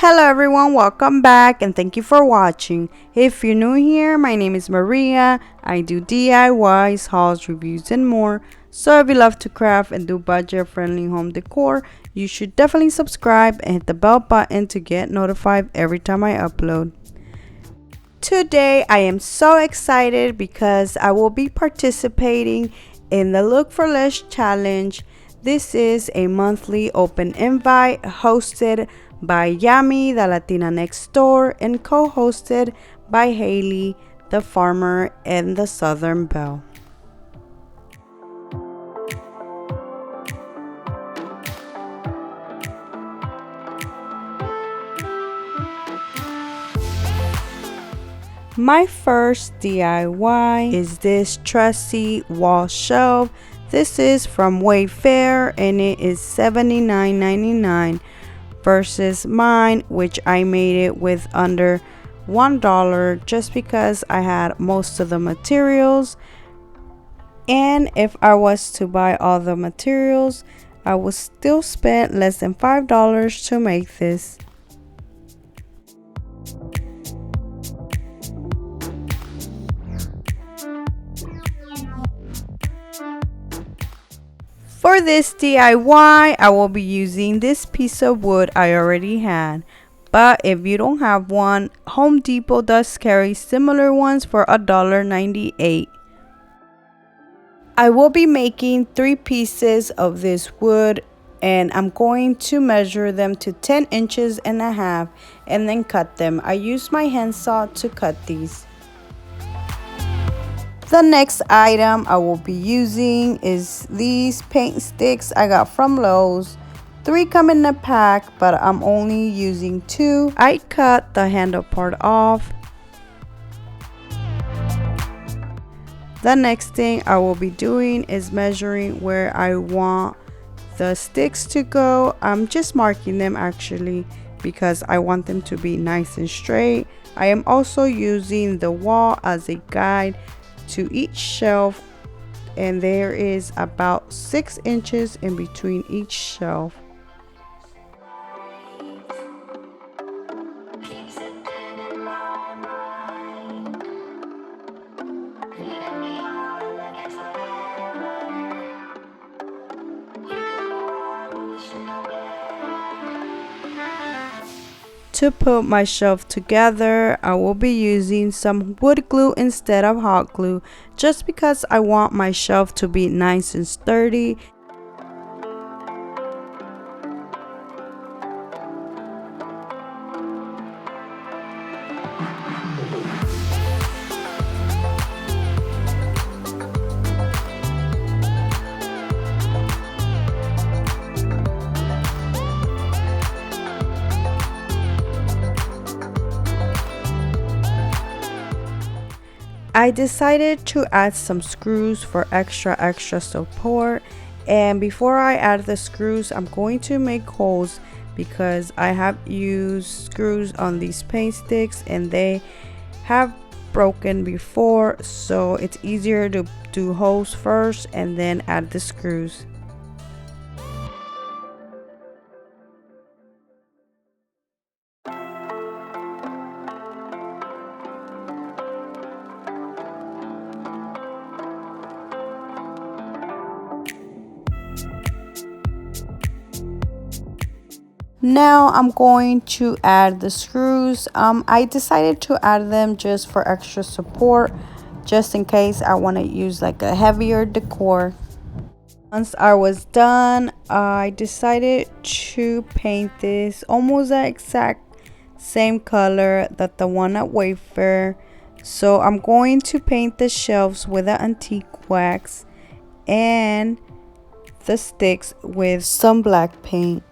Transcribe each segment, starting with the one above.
Hello everyone, welcome back and thank you for watching. If you're new here, my name is Maria. I do DIYs, hauls, reviews and more. So if you love to craft and do budget friendly home decor, you should definitely subscribe and hit the bell button to get notified every time I upload. Today I am so excited because I will be participating in the Look for Less challenge. This is a monthly open invite hosted by Yami, the Latina next door, and co-hosted by Haley, the farmer and the Southern Belle. My first DIY is this trusty wall shelf. This is from Wayfair and it is $79.99 versus mine, which I made it with under $1 just because I had most of the materials. And if I was to buy all the materials, I would still spend less than $5 to make this. For this DIY, I will be using this piece of wood I already had. But if you don't have one, Home Depot does carry similar ones for $1.98. I will be making 3 pieces of this wood and I'm going to measure them to 10 inches and a half and then cut them. I use my handsaw to cut these. The next item I will be using is these paint sticks I got from Lowe's. 3 come in a pack, but I'm only using 2. I cut the handle part off. The next thing I will be doing is measuring where I want the sticks to go. I'm just marking them actually because I want them to be nice and straight. I am also using the wall as a guide to each shelf, and there is about 6 inches in between each shelf. To put my shelf together, I will be using some wood glue instead of hot glue just because I want my shelf to be nice and sturdy. I decided to add some screws for extra support, and before I add the screws I'm going to make holes because I have used screws on these paint sticks and they have broken before, so it's easier to do holes first and then add the screws. Now I'm going to add the screws. I decided to add them just for extra support, just in case I want to use like a heavier decor. Once I was done, I decided to paint this almost the exact same color that the one at Wayfair. So I'm going to paint the shelves with the antique wax and the sticks with some black paint.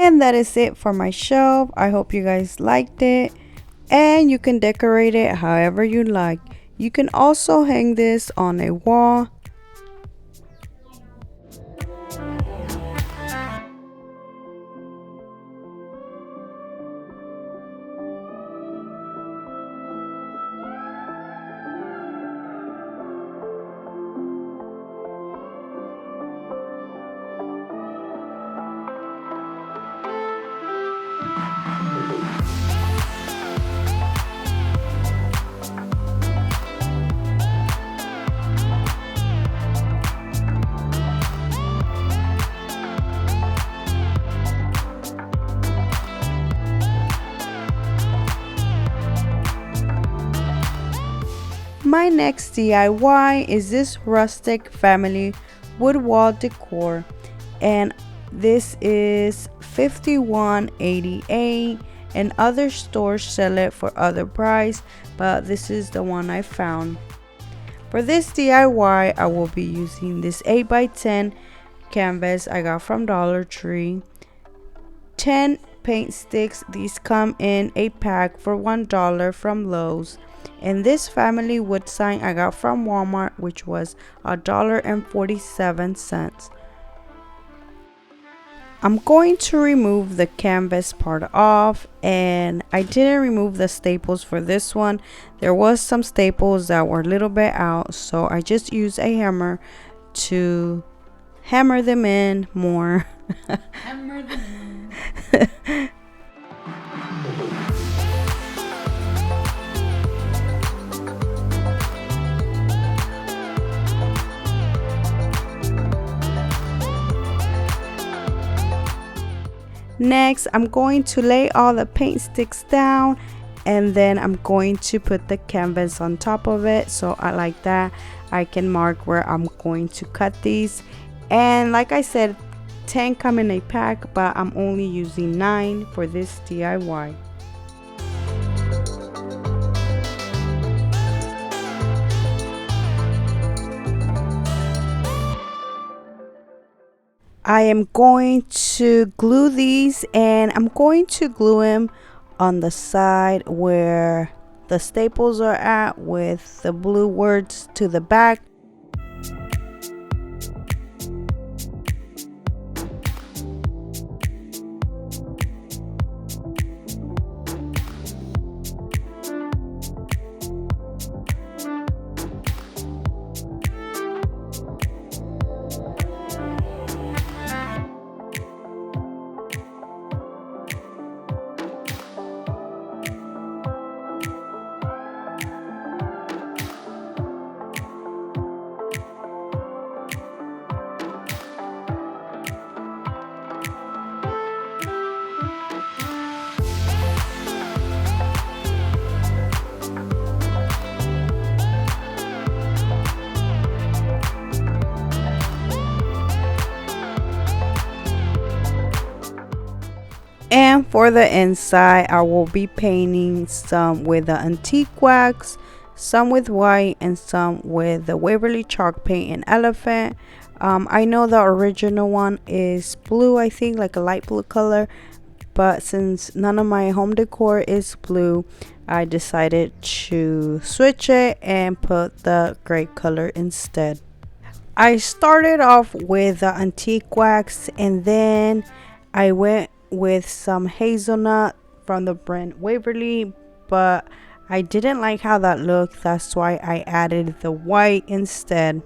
And that is it for my shelf. I hope you guys liked it. And you can decorate it however you like. You can also hang this on a wall. My next DIY is this Rustic family wood wall decor, and this is $51.88, and other stores sell it for other price, but this is the one I found. For this DIY, I will be using this 8x10 canvas I got from Dollar Tree, 10 paint sticks. These come in a pack for $1 from Lowe's, and this family wood sign I got from Walmart, which was $1.47. I'm going to remove the canvas part off, and I didn't remove the staples for this one. There was some staples that were a little bit out, so I just used a hammer to hammer them in more. Hammer them in. Next, I'm going to lay all the paint sticks down, and then I'm going to put the canvas on top of it. So I like that. I can mark where I'm going to cut these. And like I said, 10 come in a pack, but I'm only using 9 for this DIY. I am going to glue these, and I'm going to glue them on the side where the staples are at with the blue words to the back. And for the inside, I will be painting some with the antique wax, some with white, and some with the Waverly chalk paint and elephant. I know the original one is blue, I think, like a light blue color, but since none of my home decor is blue, I decided to switch it and put the gray color instead. I started off with the antique wax, and then I went with some hazelnut from the brand Waverly, but I didn't like how that looked. That's why I added the white instead.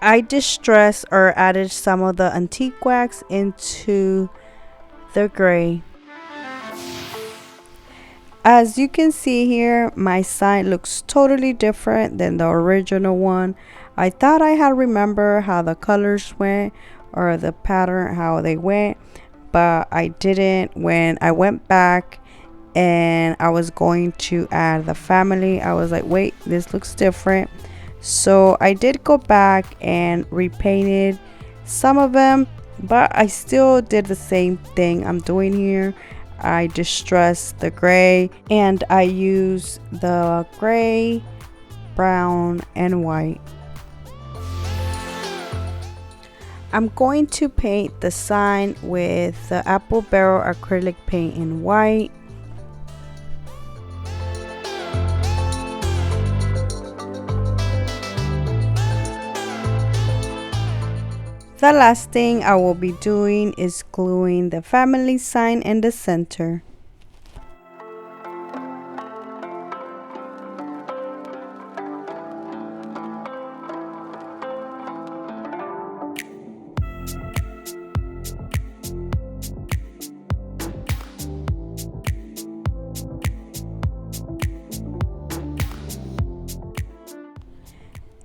I distressed or added some of the antique wax into the gray. As you can see here, my sign looks totally different than the original one. I thought I had remember how the colors went or the pattern how they went, but I didn't. When I went back and I was going to add the family, I was like, wait, this looks different. So I did go back and repainted some of them, but I still did the same thing I'm doing here. I distressed the gray and I use the gray, brown, and white. I'm going to paint the sign with the apple barrel acrylic paint in white. The last thing I will be doing is gluing the family sign in the center.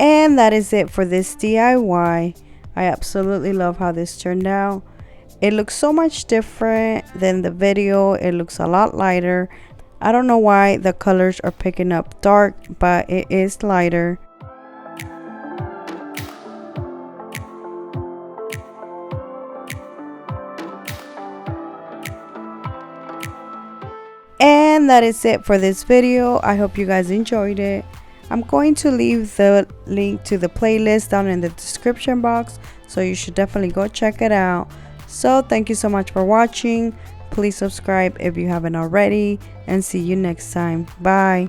And that is it for this DIY. I absolutely love how this turned out. It looks so much different than the video. It looks a lot lighter. I don't know why the colors are picking up dark, but it is lighter. And that is it for this video. I hope you guys enjoyed it. I'm going to leave the link to the playlist down in the description box, so you should definitely go check it out. So thank you so much for watching. Please subscribe if you haven't already, and see you next time. Bye.